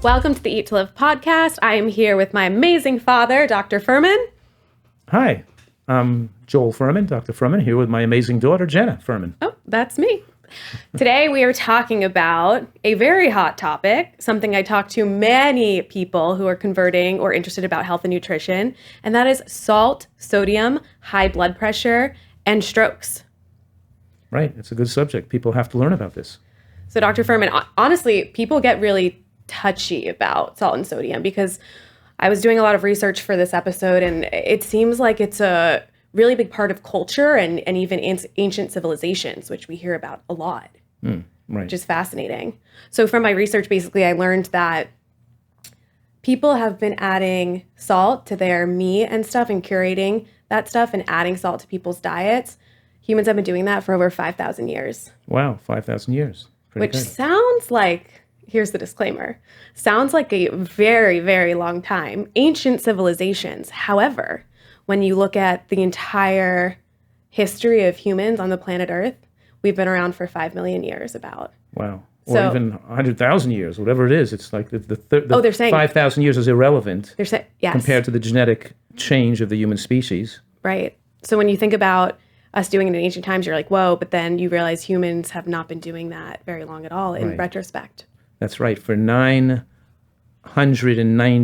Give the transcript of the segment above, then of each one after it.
Welcome to the Eat to Live podcast. I am here with my amazing father, Dr. Fuhrman. Hi, I'm Joel Fuhrman, Dr. Fuhrman, here with my amazing daughter, Jenna Fuhrman. Oh, that's me. Today we are talking about a very hot topic, something I talk to many people who are converting or interested about health and nutrition, and that is salt, sodium, high blood pressure, and strokes. Right, it's a good subject. People have to learn about this. So Dr. Fuhrman, honestly, people get really touchy about salt and sodium because I was doing a lot of research for this episode, and it seems like it's a really big part of culture and even ancient civilizations, which we hear about a lot, Right. which is fascinating. So from my research, basically, I learned that people have been adding salt to their meat and stuff and curating that stuff and adding salt to people's diets. Humans have been doing that for over 5,000 years. Wow, 5,000 years. Pretty Which good. sounds like, here's the disclaimer, sounds like a very, very long time. Ancient civilizations. However, when you look at the entire history of humans on the planet Earth, we've been around for 5 million years about. Wow. Or So- even 100,000 years, whatever it is. It's like the they're saying- 5,000 years is irrelevant They're saying, yes, compared to the genetic change of the human species. right. So when you think about us doing it in ancient times, you're like, whoa, but then you realize humans have not been doing that very long at all in Right. retrospect. That's right. For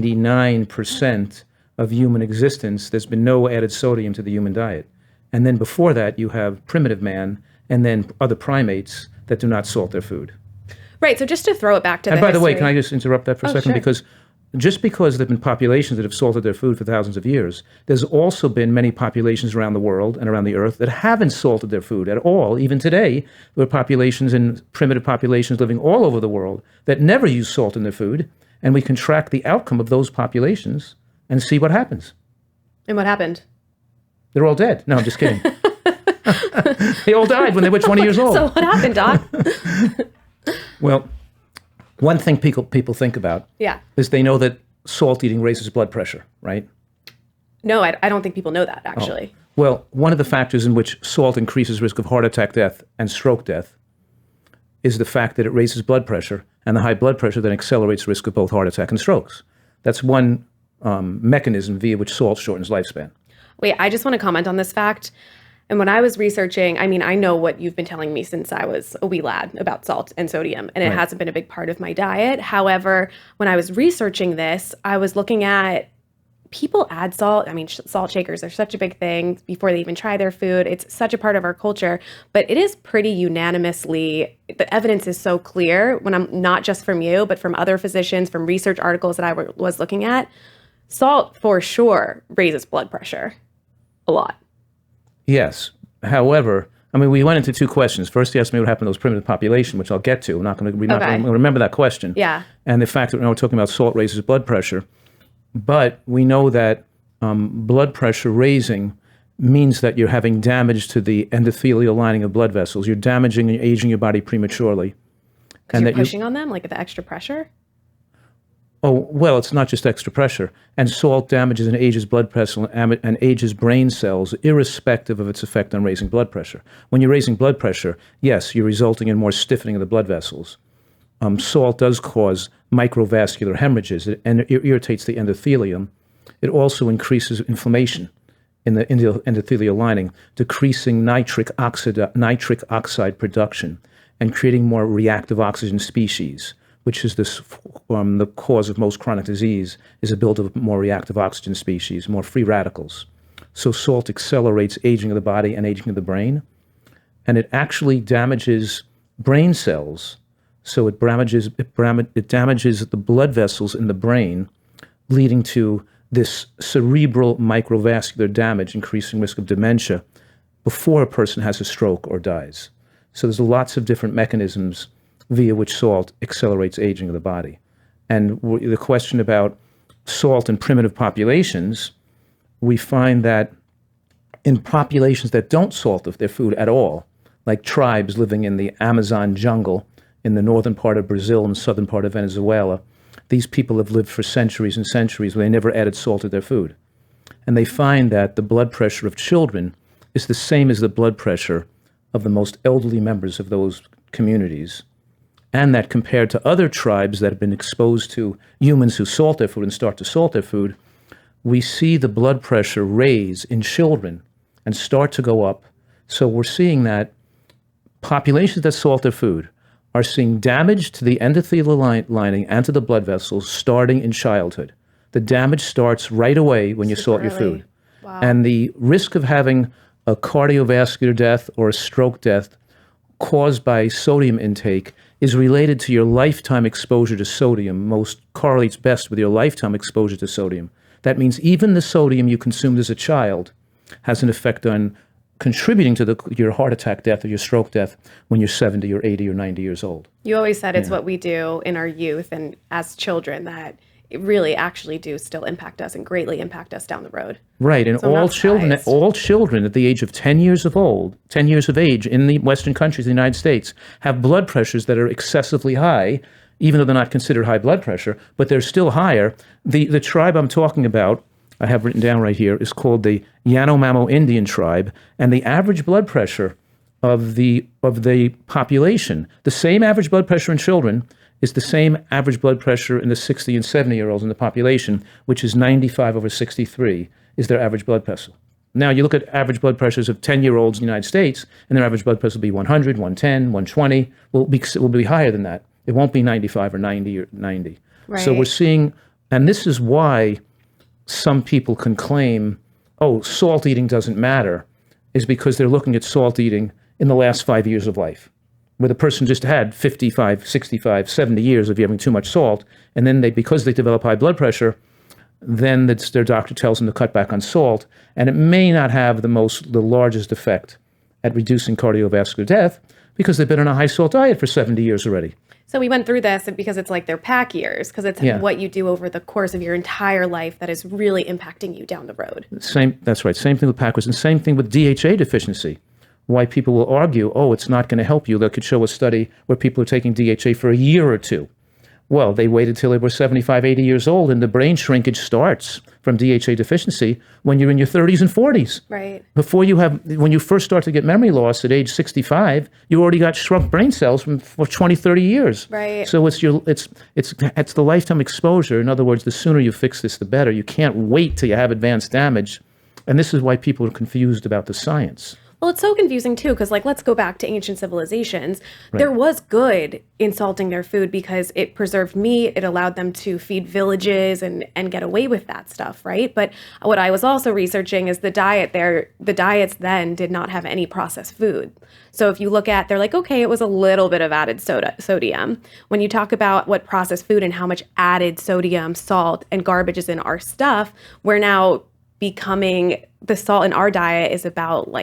999% of human existence, there's been no added sodium to the human diet. And then before that, you have primitive man and then other primates that do not salt their food. Right. So just to throw it back to And by the way, history- can I just interrupt that for a second? sure. Because just because there have been populations that have salted their food for thousands of years, there's also been many populations around the world and around the earth that haven't salted their food at all. Even today, there are populations and primitive populations living all over the world that never use salt in their food. And we can track the outcome of those populations and see what happens. And what happened? They're all dead. No, I'm just kidding. They all died when they were 20 years old. So what happened, Doc? Well, one thing people think about Yeah. is they know that salt eating raises blood pressure, right? No, I don't think people know that, actually. Well, one of the factors in which salt increases risk of heart attack death and stroke death is the fact that it raises blood pressure, and the high blood pressure then accelerates risk of both heart attack and strokes. That's one mechanism via which salt shortens lifespan. Wait, I just want to comment on this fact. And when I was researching, I mean, I know what you've been telling me since I was a wee lad about salt and sodium, and it Right. hasn't been a big part of my diet. However, when I was researching this, I was looking at people add salt. I mean, salt shakers are such a big thing before they even try their food. It's such a part of our culture, but it is pretty unanimously, the evidence is so clear when I'm not just from you, but from other physicians, from research articles that I was looking at. Salt for sure raises blood pressure a lot. Yes. However, I mean, we went into two questions. First, you asked me what happened to those primitive population, which I'll get to. We're not going to remember that question. Yeah. And the fact that we're talking about salt raises blood pressure. But we know that blood pressure raising means that you're having damage to the endothelial lining of blood vessels. You're damaging and aging your body prematurely. Because you're that pushing on them, like the extra pressure? Oh, well, it's not just extra pressure. And salt damages and ages blood pressure and ages brain cells, irrespective of its effect on raising blood pressure. When you're raising blood pressure, yes, you're resulting in more stiffening of the blood vessels. Salt does cause microvascular hemorrhages, and it irritates the endothelium. It also increases inflammation in the endothelial lining, decreasing nitric oxide production and creating more reactive oxygen species, which is the cause of most chronic disease, is a buildup of more reactive oxygen species, more free radicals. So salt accelerates aging of the body and aging of the brain, and it actually damages brain cells. So it damages the blood vessels in the brain, leading to this cerebral microvascular damage, increasing risk of dementia before a person has a stroke or dies. So there's lots of different mechanisms via which salt accelerates aging of the body. And the question about salt in primitive populations, we find that in populations that don't salt their food at all, like tribes living in the Amazon jungle in the northern part of Brazil and southern part of Venezuela, these people have lived for centuries and centuries where they never added salt to their food. And they find that the blood pressure of children is the same as the blood pressure of the most elderly members of those communities. and that compared to other tribes that have been exposed to humans who salt their food and start to salt their food, we see the blood pressure raise in children and start to go up. So we're seeing that populations that salt their food are seeing damage to the endothelial lining and to the blood vessels starting in childhood. The damage starts right away when you salt your food. Wow. And the risk of having a cardiovascular death or a stroke death caused by sodium intake is related to your lifetime exposure to sodium. Most correlates best with your lifetime exposure to sodium. That means even the sodium you consumed as a child has an effect on contributing to your heart attack death or your stroke death when you're 70 or 80 or 90 years old. You always said it's what we do in our youth and as children that it really actually do still impact us and greatly impact us down the road. Right, and So all children at the age of 10 years of age in the Western countries, the United States, have blood pressures that are excessively high, even though they're not considered high blood pressure, but they're still higher. The tribe I'm talking about, I have written down right here, is called the Yanomamo Indian tribe, and the average blood pressure of the population, the same average blood pressure in children is the same average blood pressure in the 60 and 70-year-olds in the population, which is 95/63 is their average blood pressure. Now, you look at average blood pressures of 10-year-olds in the United States, and their average blood pressure will be 100, 110, 120. Will be higher than that. It won't be 95 or 90 or 90. Right. So we're seeing, and this is why some people can claim, oh, salt eating doesn't matter, is because they're looking at salt eating in the last 5 years of life, where the person just had 55, 65, 70 years of having too much salt, and then because they develop high blood pressure, then their doctor tells them to cut back on salt, and it may not have the largest effect at reducing cardiovascular death because they've been on a high salt diet for 70 years already. So we went through this because it's like their pack years, because it's what you do over the course of your entire life that is really impacting you down the road. That's right. Same thing with pack years, and same thing with DHA deficiency. Why people will argue, oh, it's not going to help you. They could show a study where people are taking DHA for a year or two. Well, they waited till they were 75, 80 years old, and the brain shrinkage starts from DHA deficiency when you're in your 30s and 40s. Right. When you first start to get memory loss at age 65, you already got shrunk brain cells for 20, 30 years. Right. So it's the lifetime exposure. In other words, the sooner you fix this, the better. You can't wait till you have advanced damage. And this is why people are confused about the science. Well, it's so confusing too, because let's go back to ancient civilizations. Right. There was good in salting their food because it preserved meat. It allowed them to feed villages and get away with that stuff, right? But what I was also researching is the diets then did not have any processed food. So if you look at, they're like, okay, it was a little bit of added sodium. When you talk about what processed food and how much added sodium, salt, and garbage is in our stuff, we're now becoming, the salt in our diet is about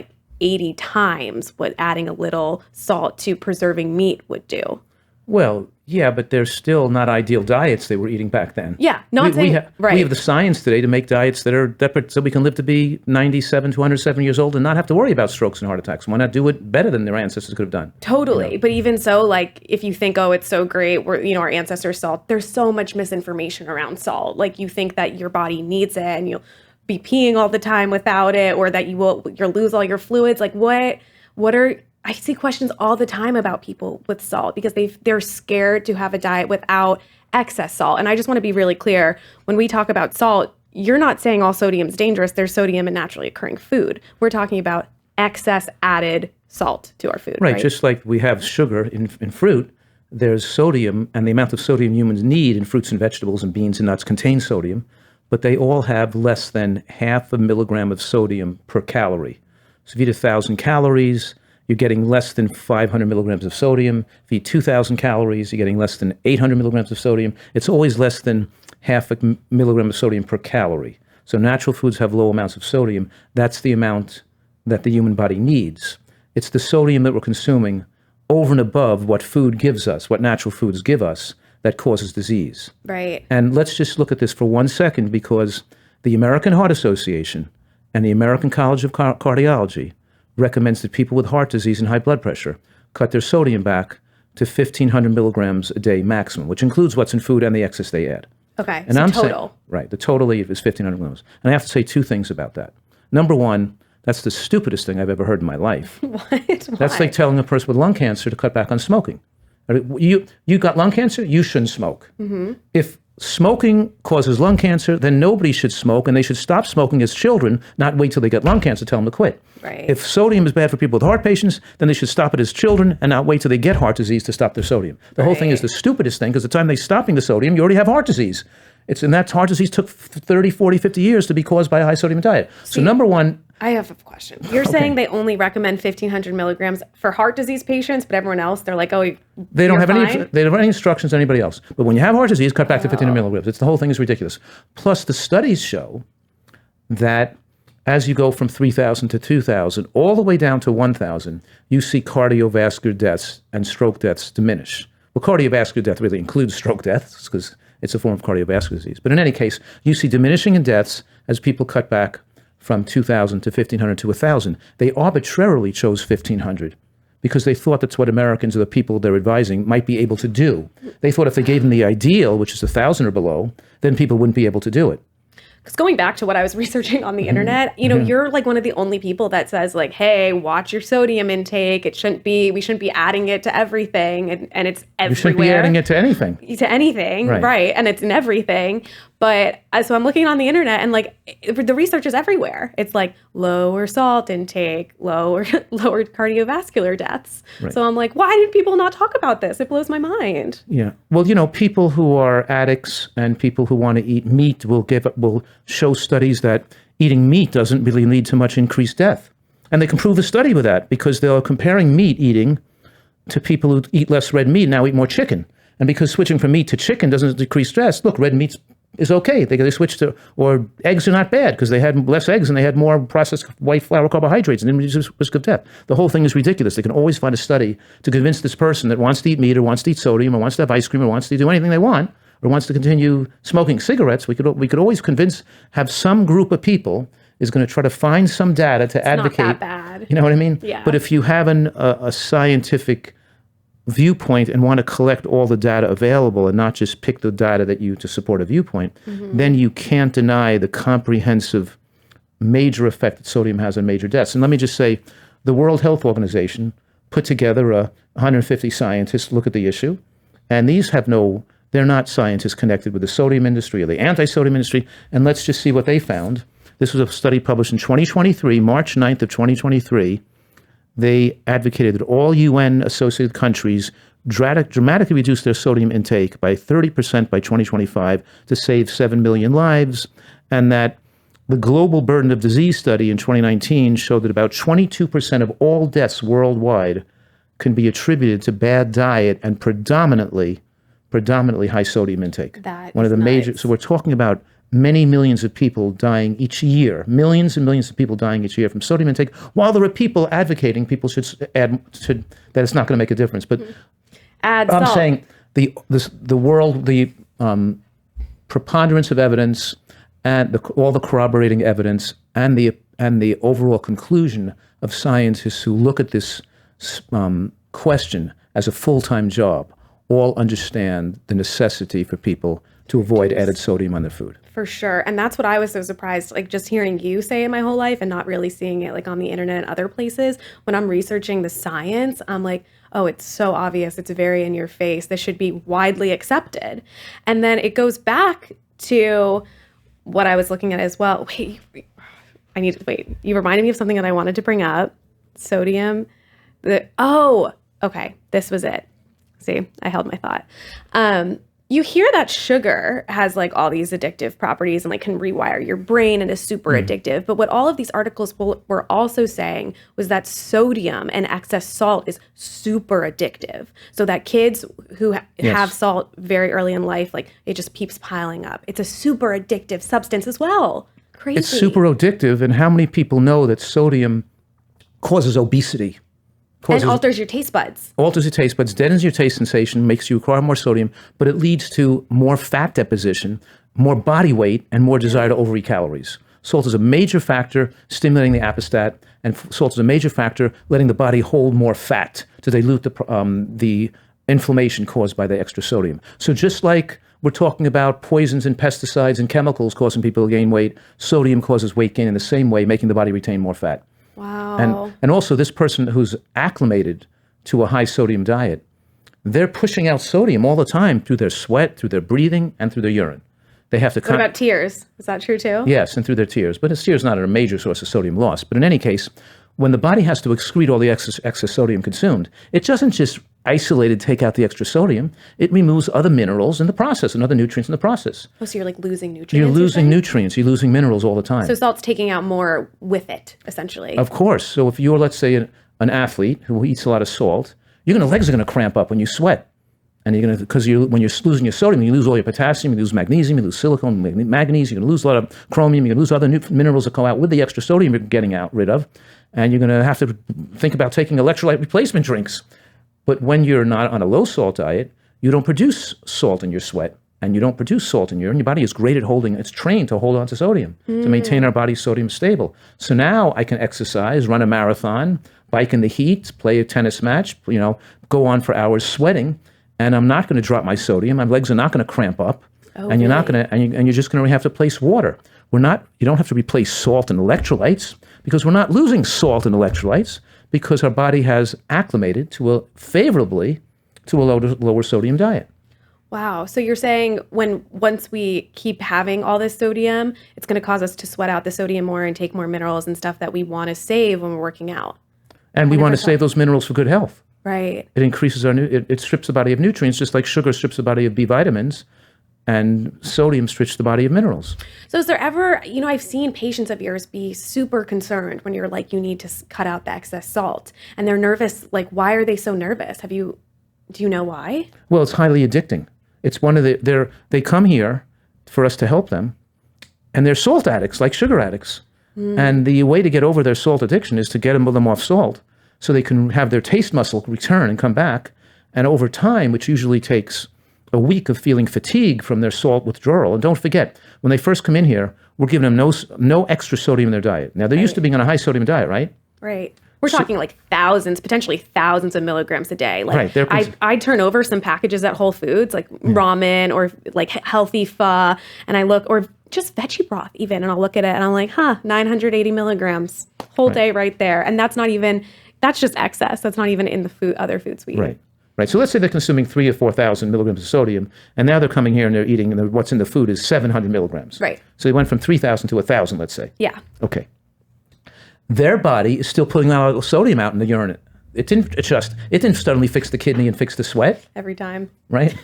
80 times what adding a little salt to preserving meat would do. Well, yeah, but they're still not ideal diets they were eating back then. Yeah, we have the science today to make diets that are so we can live to be 97 to 107 years old and not have to worry about strokes and heart attacks. Why not do it better than their ancestors could have done? Totally. But even so, if you think, oh, it's so great, our ancestors salt, there's so much misinformation around salt. You think that your body needs it and you'll be peeing all the time without it, or that you'll lose all your fluids. I see questions all the time about people with salt because they're scared to have a diet without excess salt. And I just want to be really clear, when we talk about salt, you're not saying all sodium is dangerous. There's sodium in naturally occurring food. We're talking about excess added salt to our food. Right. Just like we have sugar in fruit, there's sodium, and the amount of sodium humans need in fruits and vegetables and beans and nuts contain sodium, but they all have less than 0.5 milligram of sodium per calorie. So if you eat 1,000 calories, you're getting less than 500 milligrams of sodium. If you eat 2,000 calories, you're getting less than 800 milligrams of sodium. It's always less than 0.5 milligram of sodium per calorie. So natural foods have low amounts of sodium. That's the amount that the human body needs. It's the sodium that we're consuming over and above what food gives us, what natural foods give us, that causes disease. Right. And let's just look at this for 1 second, because the American Heart Association and the American College of Cardiology recommends that people with heart disease and high blood pressure cut their sodium back to 1,500 milligrams a day maximum, which includes what's in food and the excess they add. Okay, and so I'm total. Right, the total is 1,500 milligrams. And I have to say two things about that. Number one, that's the stupidest thing I've ever heard in my life. What? Why? That's like telling a person with lung cancer to cut back on smoking. You got lung cancer, you shouldn't smoke. If smoking causes lung cancer, then nobody should smoke, and they should stop smoking as children, not wait till they get lung cancer, tell them to quit. Right. If sodium is bad for people with heart patients, then they should stop it as children and not wait till they get heart disease to stop their sodium. The whole thing is the stupidest thing, because the time they're stopping the sodium, you already have heart disease. And that heart disease took 30, 40, 50 years to be caused by a high sodium diet. So number one, I have a question. You're saying they only recommend 1,500 milligrams for heart disease patients, but everyone else, they're like, oh, they don't have any instructions on anybody else. But when you have heart disease, cut back to 1,500 milligrams. The whole thing is ridiculous. Plus, the studies show that as you go from 3,000 to 2,000, all the way down to 1,000, you see cardiovascular deaths and stroke deaths diminish. Well, cardiovascular death really includes stroke deaths because it's a form of cardiovascular disease. But in any case, you see diminishing in deaths as people cut back from 2,000 to 1,500 to 1,000. They arbitrarily chose 1,500 because they thought that's what Americans or the people they're advising might be able to do. They thought if they gave them the ideal, which is 1,000 or below, then people wouldn't be able to do it. Because going back to what I was researching on the internet, you know, you're like one of the only people that says like, hey, watch your sodium intake. We shouldn't be adding it to everything. And it's everywhere. You shouldn't be adding it to anything. To anything, right. And it's in everything. But so I'm looking on the internet and like the research is everywhere. It's like lower salt intake, lower cardiovascular deaths. Right. So I'm like, why did people not talk about this? It blows my mind. Yeah. Well, you know, people who are addicts and people who want to eat meat will show studies that eating meat doesn't really lead to much increased death. And they can prove a study with that because they're comparing meat eating to people who eat less red meat now eat more chicken. And because switching from meat to chicken doesn't decrease stress, look, red meat is okay. They switch to, or eggs are not bad because they had less eggs and they had more processed white flour carbohydrates and didn't reduce risk of death. The whole thing is ridiculous. They can always find a study to convince this person that wants to eat meat or wants to eat sodium or wants to have ice cream or wants to do anything they want or wants to continue smoking cigarettes. We could always have some group of people is going to try to find some data to advocate. Not that bad. You know what I mean? Yeah. But if you have a scientific viewpoint and want to collect all the data available and not just pick the data to support a viewpoint, then you can't deny the comprehensive major effect that sodium has on major deaths. And let me just say, the World Health Organization put together 150 scientists to look at the issue, and they're not scientists connected with the sodium industry or the anti-sodium industry, and let's just see what they found. This was a study published in 2023, March 9th of 2023. They advocated that all UN-associated countries dramatically reduce their sodium intake by 30% by 2025 to save 7 million lives, and that the global burden of disease study in 2019 showed that about 22% of all deaths worldwide can be attributed to bad diet and predominantly high sodium intake. One of the major. So we're talking about many millions of people dying each year, millions and millions of people dying each year from sodium intake, while there are people advocating people should that it's not going to make a difference. But I'm saying the preponderance of evidence and all the corroborating evidence and the overall conclusion of scientists who look at this question as a full-time job all understand the necessity for people to avoid added sodium on their food. For sure. And that's what I was so surprised, like just hearing you say it my whole life and not really seeing it like on the internet and other places. When I'm researching the science, I'm like, oh, it's so obvious. It's very in your face. This should be widely accepted. And then it goes back to what I was looking at as well. Wait, you reminded me of something that I wanted to bring up. Sodium. Okay. This was it. See, I held my thought. You hear that sugar has like all these addictive properties and like can rewire your brain and is super addictive. But what all of these articles were also saying was that sodium and excess salt is super addictive. So that kids who have salt very early in life, like it just keeps piling up. It's a super addictive substance as well. Crazy. It's super addictive. And how many people know that sodium causes obesity? And alters your taste buds. Alters your taste buds, deadens your taste sensation, makes you require more sodium, but it leads to more fat deposition, more body weight, and more desire to overeat calories. Salt is a major factor stimulating the apostat, and salt is a major factor letting the body hold more fat to dilute the inflammation caused by the extra sodium. So just like we're talking about poisons and pesticides and chemicals causing people to gain weight, sodium causes weight gain in the same way, making the body retain more fat. Wow. And also this person who's acclimated to a high sodium diet, they're pushing out sodium all the time through their sweat, through their breathing, and through their urine. They have to. What about tears? Is that true too? Yes, and through their tears. But tears is not a major source of sodium loss. But in any case, when the body has to excrete all the excess sodium consumed, it doesn't just isolated take out the extra sodium. It removes other minerals in the process and other nutrients in the process. Oh, so you're like losing nutrients? You're losing nutrients. You're losing minerals all the time. So salt's taking out more with it, essentially. Of course. So if you're, let's say, an athlete who eats a lot of salt, legs are going to cramp up when you sweat. And you're going to, because when you're losing your sodium, you lose all your potassium, you lose magnesium, you lose silicone, manganese, you're going to lose a lot of chromium, you're going to lose other minerals that go out with the extra sodium you're getting rid of. And you're going to have to think about taking electrolyte replacement drinks. But when you're not on a low salt diet, you don't produce salt in your sweat and you don't produce salt in your urine. Your body is great at it's trained to hold on to sodium, to maintain our body's sodium stable. So now I can exercise, run a marathon, bike in the heat, play a tennis match, go on for hours sweating. And I'm not going to drop my sodium. My legs are not going to cramp up, and you're not going to, and you're just going to have to replace water. You don't have to replace salt and electrolytes because we're not losing salt and electrolytes because our body has acclimated favorably to a lower sodium diet. Wow. So you're saying once we keep having all this sodium, it's going to cause us to sweat out the sodium more and take more minerals and stuff that we want to save when we're working out. And we want to save those minerals for good health. Right. It increases it strips the body of nutrients, just like sugar strips the body of B vitamins, and sodium strips the body of minerals. So is there ever, I've seen patients of yours be super concerned when you're like, you need to cut out the excess salt, and they're nervous. Like, why are they so nervous? Do you know why? Well, it's highly addicting. It's they come here for us to help them, and they're salt addicts, like sugar addicts. And the way to get over their salt addiction is to get them off salt, so they can have their taste muscle return and come back. And over time, which usually takes a week of feeling fatigue from their salt withdrawal. And don't forget, when they first come in here, we're giving them no extra sodium in their diet. Now, they're used to being on a high sodium diet, right? Right. We're talking like potentially thousands of milligrams a day. Like I turn over some packages at Whole Foods, like ramen or like healthy pho, and I look, or just veggie broth even, and I'll look at it and I'm like, 980 milligrams, whole day right there. And that's just excess. That's not even in the other foods we eat. Right. So let's say they're consuming 3,000 or 4,000 milligrams of sodium, and now they're coming here and they're eating, and what's in the food is 700 milligrams. Right. So they went from 3,000 to 1,000, let's say. Yeah. Okay. Their body is still putting a lot of sodium out in the urine. It didn't suddenly fix the kidney and fix the sweat. Every time. Right?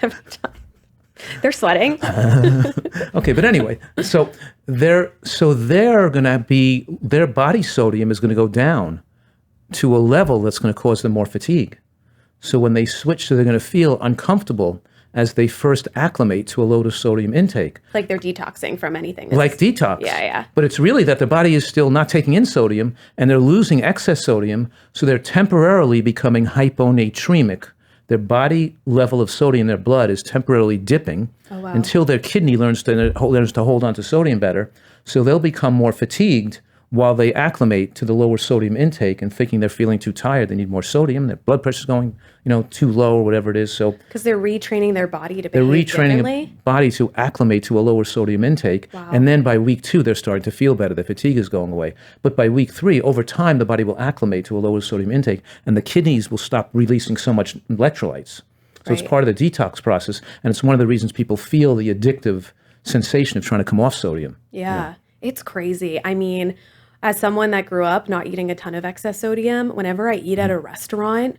Every time. They're sweating. Okay, but anyway, so they're going to be, their body sodium is going to go down to a level that's going to cause them more fatigue. So when they switch, they're going to feel uncomfortable as they first acclimate to a low sodium intake. Like they're detoxing from anything. Like detox. Yeah. But it's really that their body is still not taking in sodium and they're losing excess sodium, so they're temporarily becoming hyponatremic. Their body level of sodium in their blood is temporarily dipping until their kidney learns to hold on to sodium better. So they'll become more fatigued while they acclimate to the lower sodium intake and thinking they're feeling too tired, they need more sodium, their blood pressure's going, too low or whatever it is. So because they're retraining their body to behave differently. They're retraining the body to acclimate to a lower sodium intake. Wow. And then by week 2, they're starting to feel better. The fatigue is going away. But by week 3, over time, the body will acclimate to a lower sodium intake and the kidneys will stop releasing so much electrolytes. So it's part of the detox process. And it's one of the reasons people feel the addictive sensation of trying to come off sodium. Yeah. It's crazy. I mean, as someone that grew up not eating a ton of excess sodium, whenever I eat at a restaurant,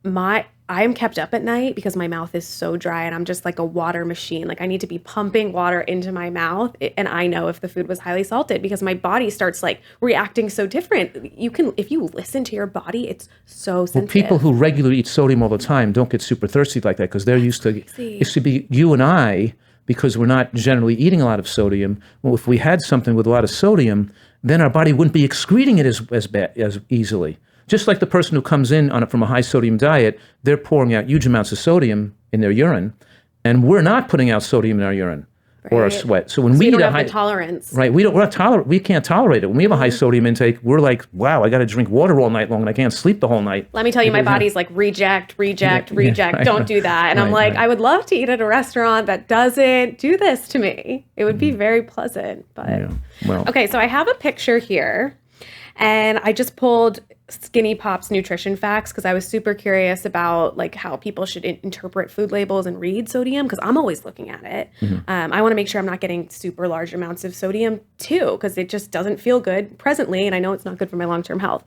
I am kept up at night because my mouth is so dry and I'm just like a water machine. Like I need to be pumping water into my mouth, and I know if the food was highly salted because my body starts like reacting so different. If you listen to your body, it's so sensitive. Well, people who regularly eat sodium all the time don't get super thirsty like that because they're used to. It should be you and I, because we're not generally eating a lot of sodium. Well, if we had something with a lot of sodium, then our body wouldn't be excreting it as easily. Just like the person who comes in from a high sodium diet, they're pouring out huge amounts of sodium in their urine, and we're not putting out sodium in our urine or our sweat. So when we eat a high tolerance, right? We can't tolerate it. When we have a high sodium intake, we're like, wow, I got to drink water all night long, and I can't sleep the whole night. Let me tell you, my body's like reject. Don't do that. And I'm like, I would love to eat at a restaurant that doesn't do this to me. It would be very pleasant. But okay, so I have a picture here, and I just pulled Skinny Pop's nutrition facts because I was super curious about like how people should interpret food labels and read sodium because I'm always looking at it. I want to make sure I'm not getting super large amounts of sodium too because it just doesn't feel good presently, and I know it's not good for my long-term health.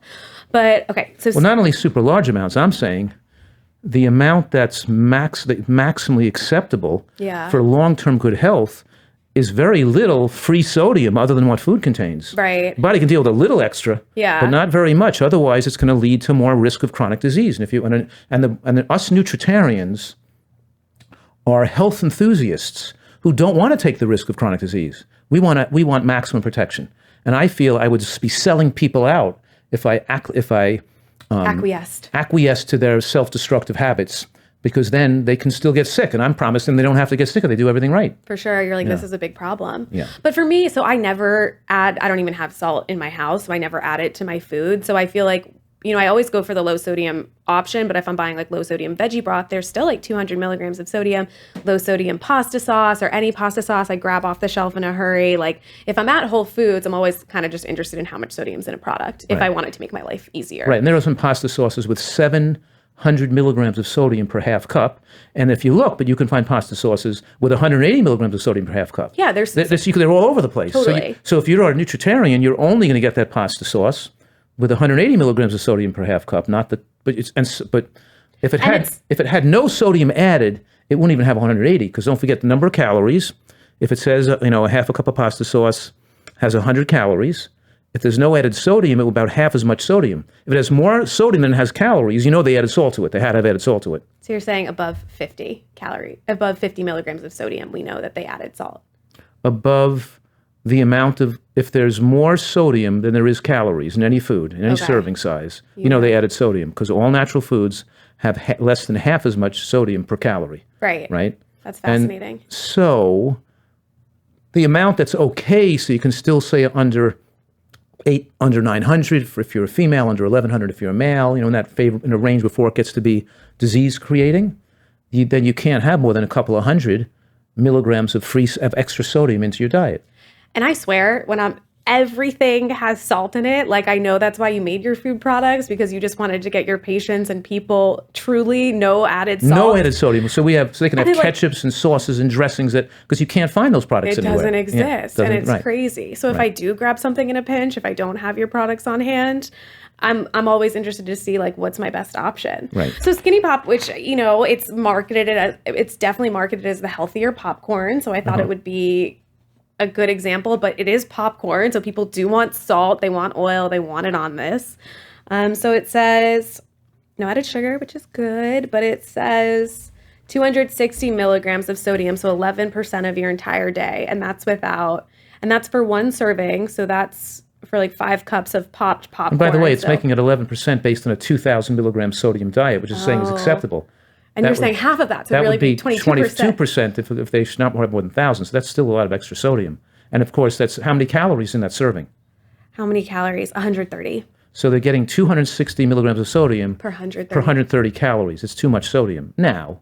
But okay, so Well, not only super large amounts, I'm saying the amount that's maximally acceptable for long-term good health is very little free sodium other than what food contains. Right. The body can deal with a little extra, but not very much. Otherwise, it's going to lead to more risk of chronic disease. And us Nutritarians are health enthusiasts who don't want to take the risk of chronic disease. We want maximum protection. And I feel I would be selling people out if I acquiesced to their self-destructive habits, because then they can still get sick. And I'm promising they don't have to get sick if they do everything right. For sure. You're like, this is a big problem. Yeah. But for me, so I don't even have salt in my house, so I never add it to my food. So I feel like, I always go for the low sodium option, but if I'm buying like low sodium veggie broth, there's still like 200 milligrams of sodium. Low sodium pasta sauce or any pasta sauce I grab off the shelf in a hurry. Like if I'm at Whole Foods, I'm always kind of just interested in how much sodium's in a product if I want it to make my life easier. Right. And there are some pasta sauces with 700 milligrams of sodium per half cup. And if you look, but you can find pasta sauces with 180 milligrams of sodium per half cup. Yeah, they're all over the place. Totally. So if you're a Nutritarian, you're only going to get that pasta sauce with 180 milligrams of sodium per half cup. But if it had no sodium added, it wouldn't even have 180, because don't forget the number of calories. If it says a half a cup of pasta sauce has 100 calories, if there's no added sodium, it will about half as much sodium. If it has more sodium than it has calories, they added salt to it. They had to have added salt to it. So you're saying above 50 milligrams of sodium, we know that they added salt. Above the amount of, if there's more sodium than there is calories in any food, in any serving size, they added sodium, because all natural foods have less than half as much sodium per calorie. Right? That's fascinating. And so the amount that's okay, so you can still say under 900 if you're a female, under 1100 if you're a male, in a range before it gets to be disease creating, then you can't have more than a couple of hundred milligrams of extra sodium into your diet. And I swear, everything has salt in it. Like, I know that's why you made your food products, because you just wanted to get your patients and people truly no added salt. No added sodium. So they can have ketchups and sauces and dressings because you can't find those products anywhere. It doesn't exist, and it's crazy. So if I do grab something in a pinch, if I don't have your products on hand, I'm always interested to see like what's my best option. Right. So Skinny Pop, which it's definitely marketed as the healthier popcorn. So I thought it would be a good example, but it is popcorn. So people do want salt, they want oil, they want it on this. So it says no added sugar, which is good, but it says 260 milligrams of sodium, so 11% of your entire day. And that's for one serving. So that's for like 5 cups of popped popcorn. And by the way, it's making it 11% based on a 2,000 milligram sodium diet, which is saying is acceptable. And you're saying half of that, so really be 22%. 22% if they should not have more than 1,000. So that's still a lot of extra sodium. And of course, that's how many calories in that serving? How many calories? 130. So they're getting 260 milligrams of sodium per 130 calories. It's too much sodium. Now,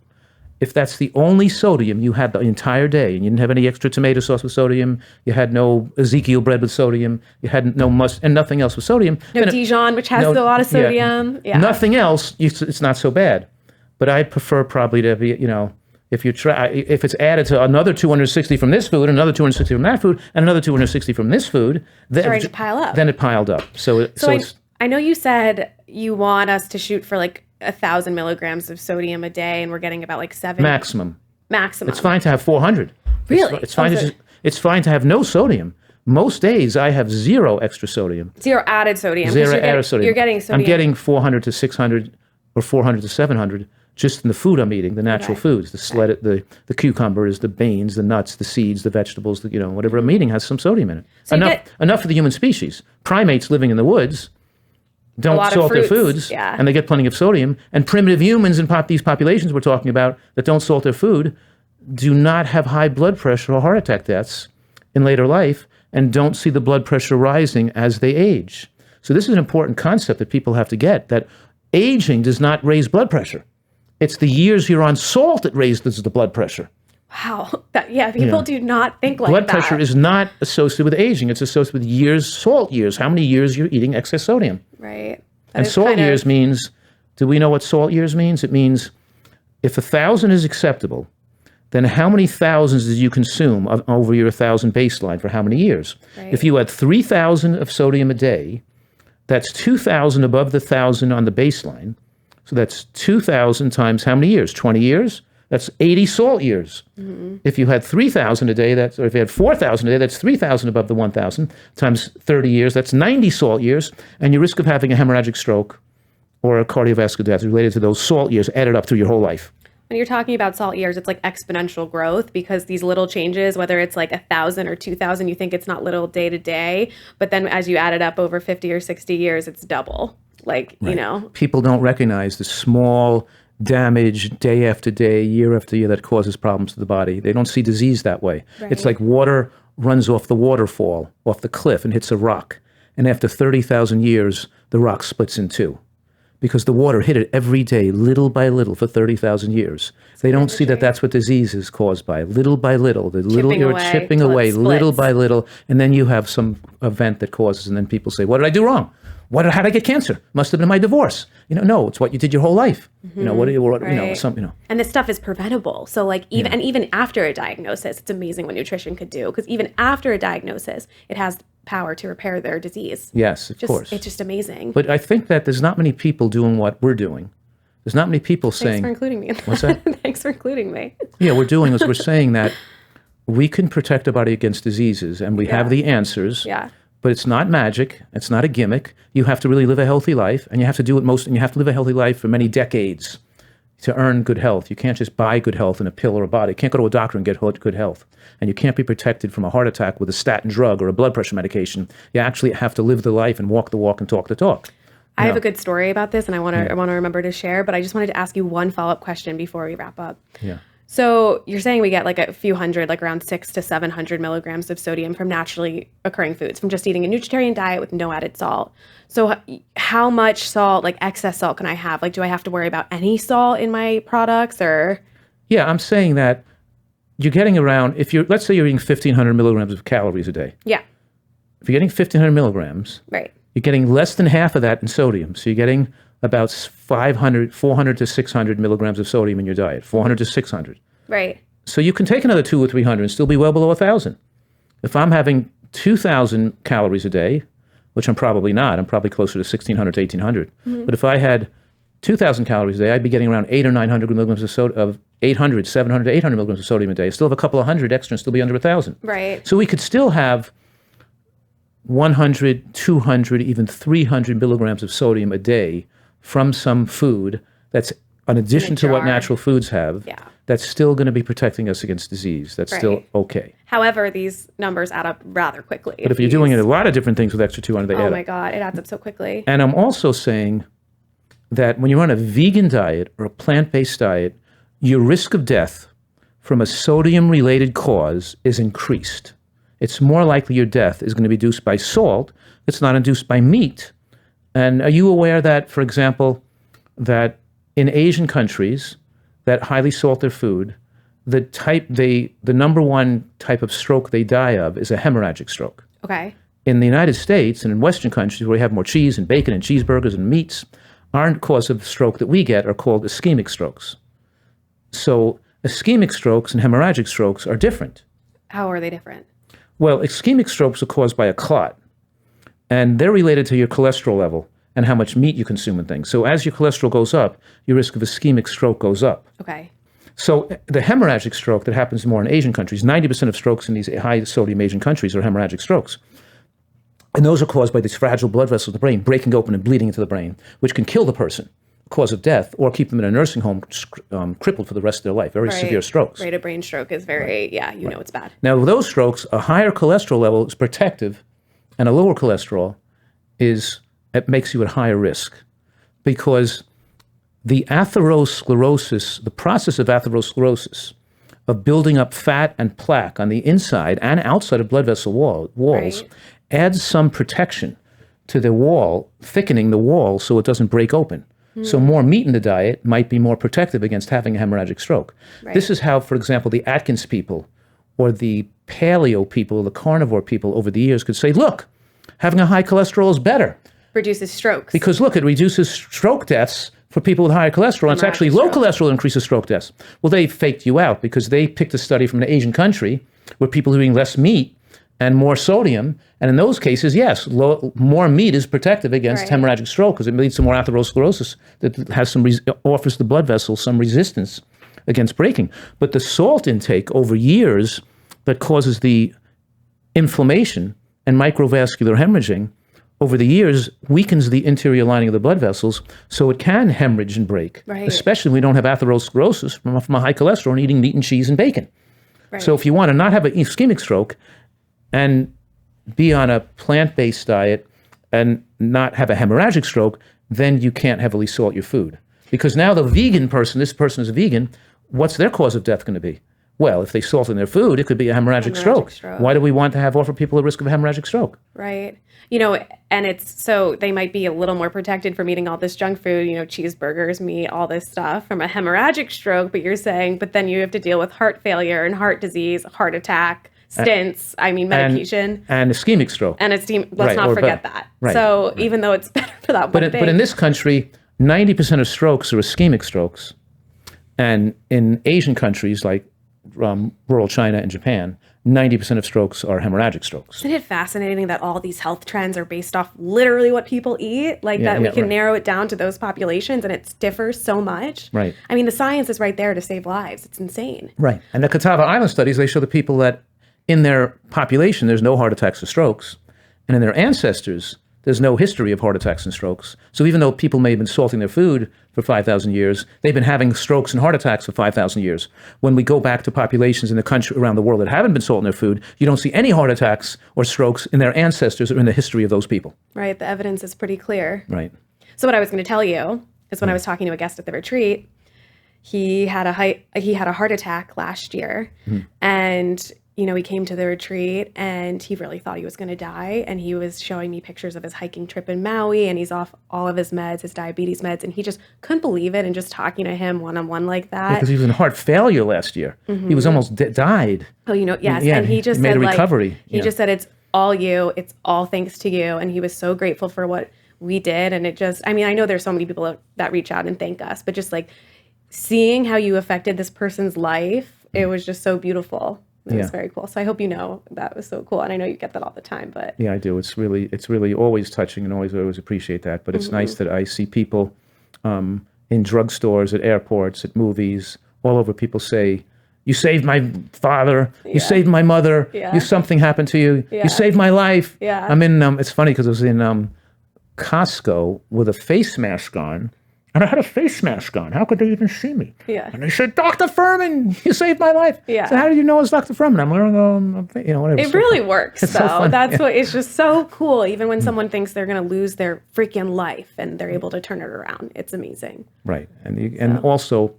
if that's the only sodium you had the entire day, and you didn't have any extra tomato sauce with sodium, you had no Ezekiel bread with sodium, you had no mustard, and nothing else with sodium. No Dijon, which has a lot of sodium. Yeah. Nothing else, it's not so bad. But I'd prefer probably to be, if it's added to another 260 from this food, another 260 from that food, and another 260 from this food, then to pile up. Then it piled up. So I know you said you want us to shoot for like 1,000 milligrams of sodium a day, and we're getting about like 7 maximum. It's fine to have 400. Really? It's fine. It's fine to have no sodium. Most days I have 0 extra sodium. 0 added sodium. 0 added sodium. You're getting sodium. I'm getting 400 to 600 or 400 to 700 just in the food I'm eating, the natural foods, the cucumbers, the beans, the nuts, the seeds, the vegetables, whatever I'm eating has some sodium in it. So enough for the human species. Primates living in the woods don't salt their foods, and they get plenty of sodium. And primitive humans in these populations we're talking about that don't salt their food do not have high blood pressure or heart attack deaths in later life, and don't see the blood pressure rising as they age. So this is an important concept that people have to get, that aging does not raise blood pressure. It's the years you're on salt that raises the blood pressure. Wow. People do not think like that. Blood pressure is not associated with aging. It's associated with salt years, how many years you're eating excess sodium. Right. And salt years means, do we know what salt years means? It means if 1,000 is acceptable, then how many thousands did you consume over your 1,000 baseline for how many years? Right. If you had 3,000 of sodium a day, that's 2,000 above the 1,000 on the baseline. So that's 2,000 times how many years? 20 years? That's 80 salt years. Mm-hmm. If you had 3,000 a day, or if you had 4,000 a day, that's 3,000 above the 1,000 times 30 years. That's 90 salt years. And your risk of having a hemorrhagic stroke or a cardiovascular death is related to those salt years added up through your whole life. When you're talking about salt years, it's like exponential growth, because these little changes, whether it's like 1,000 or 2,000, you think it's not little day to day, but then as you add it up over 50 or 60 years, it's double. Like, right. You know. People don't recognize the small damage day after day, year after year that causes problems to the body. They don't see disease that way. Right. It's like water runs off the waterfall, off the cliff, and hits a rock. And after 30,000 years, the rock splits in two, because the water hit it every day, little by little, for 30,000 years. They don't see that that's what disease is caused by. Little by little, you're chipping away, little by little, and then you have some event that causes, and then people say, what did I do wrong? How did I get cancer? Must have been my divorce. No, it's what you did your whole life. Mm-hmm. And this stuff is preventable. So like even after a diagnosis, it's amazing what nutrition could do, because even after a diagnosis, it has power to repair their disease. Yes, of course. It's just amazing. But I think that there's not many people doing what we're doing. There's not many people saying... Thanks for including me. What's that? Thanks for including me. Yeah, we're saying that we can protect our body against diseases, and we have the answers. Yeah. But it's not magic. It's not a gimmick. You have to really live a healthy life, and you have to do it and you have to live a healthy life for many decades to earn good health. You can't just buy good health in a pill or a bottle. You can't go to a doctor and get good health. And you can't be protected from a heart attack with a statin drug or a blood pressure medication. You actually have to live the life and walk the walk and talk the talk. I have a good story about this, and I want to remember to share, but I just wanted to ask you one follow-up question before we wrap up. Yeah. So you're saying we get like a few hundred, like around 600 to 700 milligrams of sodium from naturally occurring foods, from just eating a Nutritarian diet with no added salt. So how much salt, like excess salt, can I have? Like, do I have to worry about any salt in my products, or? Yeah, I'm saying that you're getting around, let's say you're eating 1,500 milligrams of calories a day. Yeah. If you're getting 1,500 milligrams, right, you're getting less than half of that in sodium. So you're getting about 400 to 600 milligrams of sodium in your diet, 400 to 600. Right. So you can take another 200 or 300 and still be well below 1,000. If I'm having 2,000 calories a day, which I'm probably not, I'm probably closer to 1,600 to 1,800. Mm-hmm. But if I had 2,000 calories a day, I'd be getting around 800 or 900 milligrams of 700 to 800 milligrams of sodium a day. I still have a couple of hundred extra and still be under 1,000. Right. So we could still have 100, 200, even 300 milligrams of sodium a day from some food that's in addition to what natural foods have, that's still going to be protecting us against disease. That's still okay. However, these numbers add up rather quickly. But if you're doing a lot of different things with extra 200, they add up. Oh my God, it adds up so quickly. And I'm also saying that when you're on a vegan diet or a plant-based diet, your risk of death from a sodium-related cause is increased. It's more likely your death is going to be induced by salt. It's not induced by meat. And are you aware that, for example, that in Asian countries that highly salt their food, the number one type of stroke they die of is a hemorrhagic stroke. Okay. In the United States and in Western countries where we have more cheese and bacon and cheeseburgers and meats, our cause of stroke that we get are called ischemic strokes. So ischemic strokes and hemorrhagic strokes are different. How are they different? Well, ischemic strokes are caused by a clot, and they're related to your cholesterol level and how much meat you consume and things. So as your cholesterol goes up, your risk of ischemic stroke goes up. Okay. So the hemorrhagic stroke that happens more in Asian countries, 90% of strokes in these high sodium Asian countries are hemorrhagic strokes. And those are caused by these fragile blood vessels in the brain breaking open and bleeding into the brain, which can kill the person, cause of death, or keep them in a nursing home crippled for the rest of their life. Very severe strokes. Rate of brain stroke is very, know it's bad. Now, with those strokes, a higher cholesterol level is protective, and a lower cholesterol it makes you at higher risk, because the atherosclerosis, the process of atherosclerosis, of building up fat and plaque on the inside and outside of blood vessel walls, adds some protection to the wall, thickening the wall so it doesn't break open. So more meat in the diet might be more protective against having a hemorrhagic stroke. Right. This is how, for example, the Atkins people or the paleo people, the carnivore people over the years could say, look, having a high cholesterol is better. reduces strokes. Because look, it reduces stroke deaths for people with higher cholesterol. It's actually low cholesterol that increases stroke deaths. Well, they faked you out because they picked a study from an Asian country where people are eating less meat and more sodium. And in those cases, yes, more meat is protective against hemorrhagic stroke because it leads to more atherosclerosis that has offers the blood vessels some resistance against breaking. But the salt intake over years that causes the inflammation and microvascular hemorrhaging over the years weakens the interior lining of the blood vessels, so it can hemorrhage and break, especially when we don't have atherosclerosis from a high cholesterol and eating meat and cheese and bacon. So if you want to not have an ischemic stroke and be on a plant-based diet and not have a hemorrhagic stroke, then you can't heavily salt your food. Because now the vegan person, this person is a vegan, what's their cause of death going to be? Well, if they salt in their food, it could be a hemorrhagic stroke. Why do we want to offer people a risk of a hemorrhagic stroke? Right. You know, and it's so they might be a little more protected from eating all this junk food, you know, cheeseburgers, meat, all this stuff from a hemorrhagic stroke. But you're saying, but then you have to deal with heart failure and heart disease, heart attack, stents, medication. And ischemic stroke. And let's not forget that. So even though it's better for that one thing. But in this country, 90% of strokes are ischemic strokes. And in Asian countries like rural China and Japan, 90% of strokes are hemorrhagic strokes. Isn't it fascinating that all these health trends are based off literally what people eat? Like that we can narrow it down to those populations and it differs so much. Right. I mean, the science is right there to save lives. It's insane. Right. And the Catawba Island studies, they show the people that in their population, there's no heart attacks or strokes. And in their ancestors, there's no history of heart attacks and strokes. So even though people may have been salting their food for 5,000 years, they've been having strokes and heart attacks for 5,000 years. When we go back to populations in the country around the world that haven't been salting their food, you don't see any heart attacks or strokes in their ancestors or in the history of those people. Right. The evidence is pretty clear. Right. So what I was going to tell you is when I was talking to a guest at the retreat, he had a heart attack last year, and you know, he came to the retreat and he really thought he was going to die. And he was showing me pictures of his hiking trip in Maui, and he's off all of his meds, his diabetes meds. And he just couldn't believe it. And just talking to him one-on-one like that. Because he was in heart failure last year. He was almost died. Oh, you know, yes. And he just made said, a recovery. He just said, it's all you. It's all thanks to you. And he was so grateful for what we did. And it just, I mean, I know there's so many people that reach out and thank us, but just like seeing how you affected this person's life, it was just so beautiful. It was very cool. So I hope you know that was so cool. And I know you get that all the time, but yeah, I do. It's really always touching, and always appreciate that. But it's nice that I see people in drugstores, at airports, at movies, all over. People say, "You saved my father. You saved my mother. Something happened to you. You saved my life." Yeah. I'm in. It's funny because I was in Costco with a face mask on. And I had a face mask on. How could they even see me? Yeah. And they said, "Dr. Fuhrman, you saved my life." Yeah. So how did you know it's Dr. Fuhrman? I'm wearing, whatever. It really works, it's though. So That's what, it's just so cool. Even when someone thinks they're going to lose their freaking life and they're able to turn it around. It's amazing. Right. And also,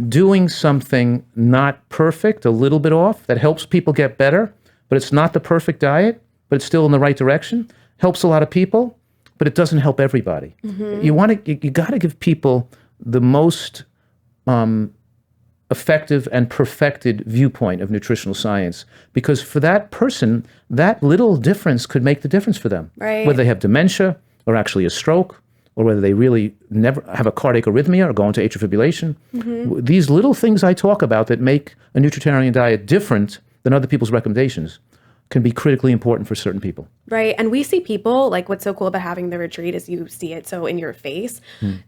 doing something not perfect, a little bit off, that helps people get better, but it's not the perfect diet, but it's still in the right direction, helps a lot of people. But it doesn't help everybody. You got to give people the most effective and perfected viewpoint of nutritional science, because for that person, that little difference could make the difference for them. Right. Whether they have dementia or actually a stroke, or whether they really never have a cardiac arrhythmia or go into atrial fibrillation. These little things I talk about that make a Nutritarian diet different than other people's recommendations can be critically important for certain people. Right. And we see people, like what's so cool about having the retreat is you see it so in your face.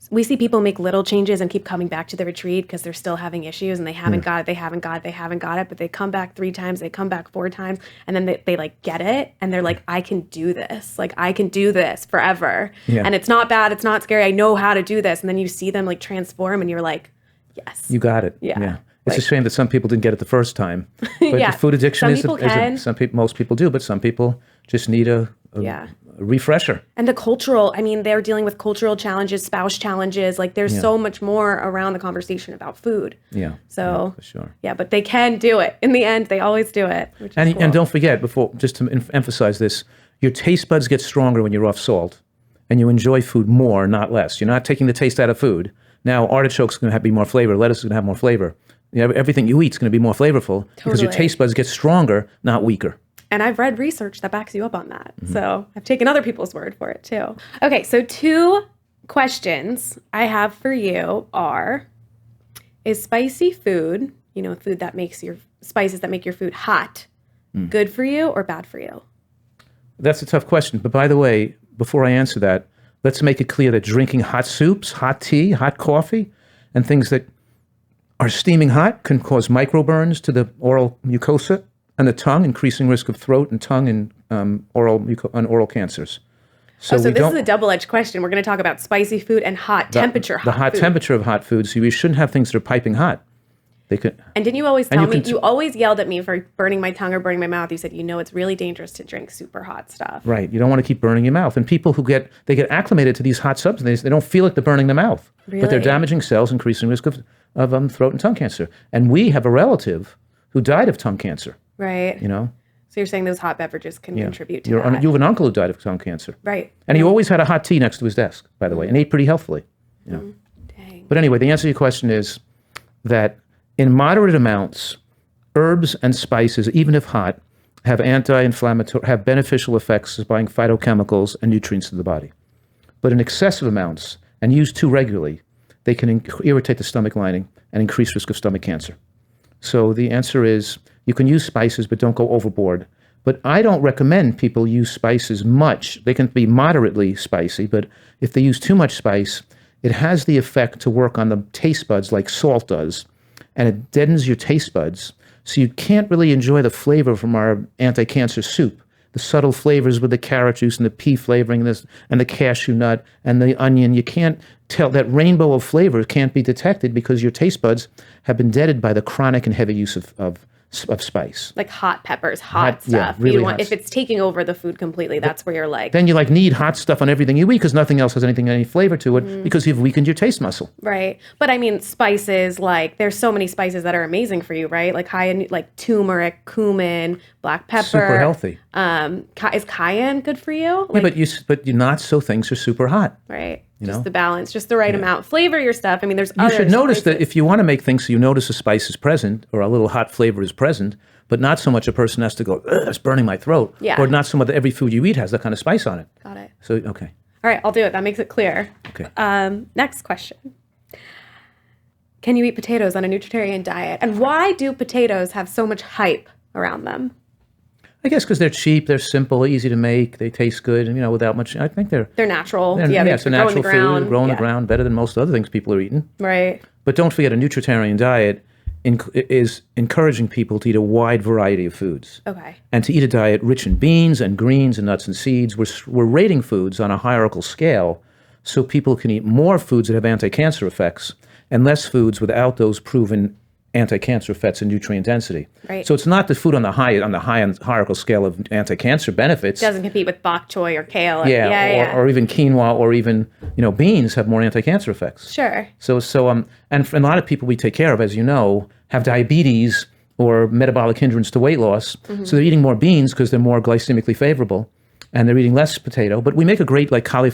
We see people make little changes and keep coming back to the retreat because they're still having issues and they haven't got it, they haven't got it, but they come back 3 times, they come back 4 times, and then they like get it and they're like, I can do this. Like I can do this forever. And it's not bad, it's not scary. I know how to do this. And then you see them like transform and you're like, yes. You got it. Yeah. It's a shame that some people didn't get it the first time. But food addiction most people do, but some people just need a refresher. And the cultural, I mean, they're dealing with cultural challenges, spouse challenges. Like there's so much more around the conversation about food. Yeah. So, for sure. Yeah, but they can do it. In the end, they always do it. Which is cool. And don't forget, just to emphasize this, your taste buds get stronger when you're off salt, and you enjoy food more, not less. You're not taking the taste out of food. Now, artichoke's going to be more flavor. Lettuce is going to have more flavor. Everything you eat is going to be more flavorful because your taste buds get stronger, not weaker. And I've read research that backs you up on that. So I've taken other people's word for it too. Okay, so 2 questions I have for you are, is spicy food, food that makes spices that make your food hot, good for you or bad for you? That's a tough question. But by the way, before I answer that, let's make it clear that drinking hot soups, hot tea, hot coffee, and things that are steaming hot can cause microburns to the oral mucosa and the tongue, increasing risk of throat and tongue and oral cancers. So this is a double-edged question. We're going to talk about spicy food and hot temperature hot food. The hot temperature of hot food. So we shouldn't have things that are piping hot. They could. And didn't you always tell me, you always yelled at me for burning my tongue or burning my mouth. You said, it's really dangerous to drink super hot stuff. Right. You don't want to keep burning your mouth. And people who get acclimated to these hot substances, they don't feel like they're burning their mouth. Really? But they're damaging cells, increasing risk of throat and tongue cancer. And we have a relative who died of tongue cancer. Right. So you're saying those hot beverages can contribute to that. You have an uncle who died of tongue cancer. Right. And he always had a hot tea next to his desk, by the way, and ate pretty healthily. Dang. But anyway, the answer to your question is that in moderate amounts, herbs and spices, even if hot, have have beneficial effects supplying phytochemicals and nutrients to the body. But in excessive amounts, and used too regularly, they can irritate the stomach lining and increase risk of stomach cancer. So the answer is, you can use spices, but don't go overboard. But I don't recommend people use spices much. They can be moderately spicy, but if they use too much spice, it has the effect to work on the taste buds like salt does, and it deadens your taste buds, so you can't really enjoy the flavor from our anti-cancer soup. The subtle flavors with the carrot juice and the pea flavoring and the cashew nut and the onion. You can't tell, that rainbow of flavor can't be detected because your taste buds have been deadened by the chronic and heavy use of spice. Like hot peppers, hot stuff. Yeah, really hot. If it's taking over the food completely, that's where you're like. Then you need hot stuff on everything you eat because nothing else has any flavor to it because you've weakened your taste muscle. Right. But I mean, spices, there's so many spices that are amazing for you, right? Like turmeric, cumin, black pepper. Super healthy. Is cayenne good for you? But not so things are super hot. Right. Just the balance, just the right amount. Flavor your stuff. I mean, there's You should notice that if you want to make things so you notice a spice is present or a little hot flavor is present, but not so much a person has to go, it's burning my throat. Yeah. Or not so much that every food you eat has that kind of spice on it. Got it. So, okay. All right, I'll do it. That makes it clear. Okay. Next question. Can you eat potatoes on a Nutritarian diet? And why do potatoes have so much hype around them? I guess because they're cheap, they're simple, easy to make, they taste good, and without much. I think they're natural. It's a natural food, grow in the Yeah. ground, better than most other things people are eating. Right. But don't forget, a Nutritarian diet is encouraging people to eat a wide variety of foods. Okay. And to eat a diet rich in beans and greens and nuts and seeds. We're rating foods on a hierarchical scale so people can eat more foods that have anti-cancer effects and less foods without those proven anti-cancer effects and nutrient density. Right. So it's not the food on the high hierarchical scale of anti-cancer benefits. It doesn't compete with bok choy or kale. Or even quinoa or even beans have more anti-cancer effects. Sure. So and for a lot of people we take care of, as you know, have diabetes or metabolic hindrance to weight loss. Mm-hmm. So they're eating more beans because they're more glycemically favorable. And they're eating less potato, but we make a great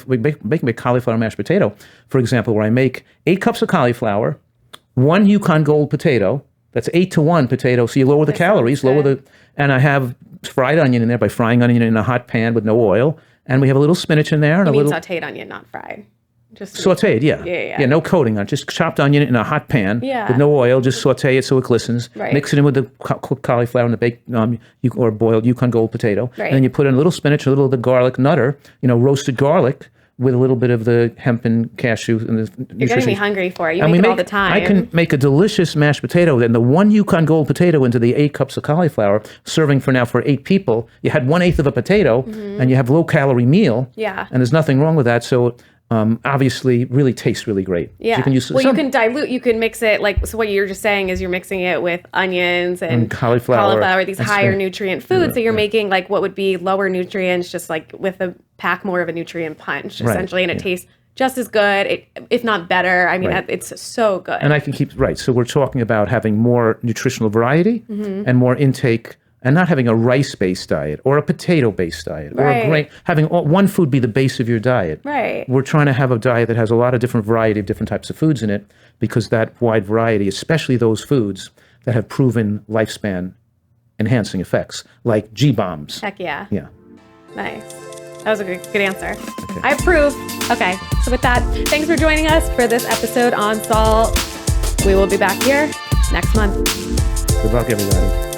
we make cauliflower mashed potato, for example, where I make 8 cups of cauliflower, 1 Yukon Gold potato. That's 8-to-1 potato. So you lower the calories, and I have fried onion in there by frying onion in a hot pan with no oil. And we have a little spinach in there. And You a mean little sauteed onion, not fried. Just sauteed, yeah. Yeah. No coating on it. Just chopped onion in a hot pan with no oil. Just saute it so it glistens. Right. Mix it in with the cooked cauliflower and the baked or boiled Yukon Gold potato. Right. And then you put in a little spinach, a little of the garlic nutter, roasted garlic with a little bit of the hemp and cashew. And the You're getting me hungry for it. You and make it all the time. I can make a delicious mashed potato. Then the 1 Yukon Gold potato into the 8 cups of cauliflower, serving for 8 people. You had 1/8 of a potato, and you have low-calorie meal. Yeah. And there's nothing wrong with that. So obviously really tastes really great. Yeah. So you can use you can dilute. You can mix it so what you're just saying is you're mixing it with onions and cauliflower, these higher nutrient foods. So you're making what would be lower nutrients, just with a pack more of a nutrient punch, essentially, and it tastes just as good, if not better. I mean, it's so good. And I can keep So we're talking about having more nutritional variety and more intake. And not having a rice-based diet or a potato-based diet or a grain, having one food be the base of your diet. Right. We're trying to have a diet that has a lot of different variety of different types of foods in it because that wide variety, especially those foods that have proven lifespan enhancing effects, like G-bombs. Heck yeah. Yeah. Nice. That was a good answer. Okay. I approve. Okay. So with that, thanks for joining us for this episode on salt. We will be back here next month. Good luck, everybody.